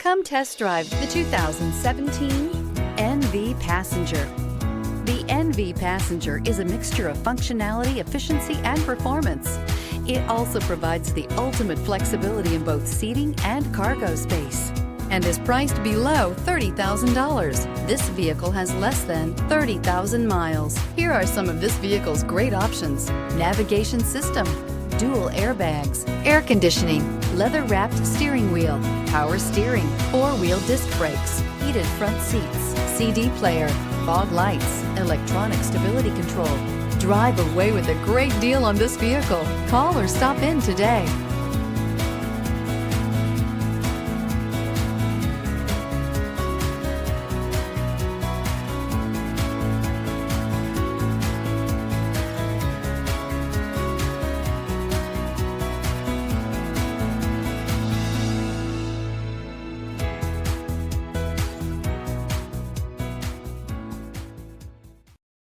Come test drive the 2017 NV Passenger. The NV Passenger is a mixture of functionality, efficiency, and performance. It also provides the ultimate flexibility in both seating and cargo space and is priced below $30,000. This vehicle has less than 30,000 miles. Here are some of this vehicle's great options: navigation system, dual airbags, air conditioning, leather-wrapped steering wheel, power steering, four-wheel disc brakes, heated front seats, CD player, fog lights, electronic stability control. Drive away with a great deal on this vehicle. Call or stop in today.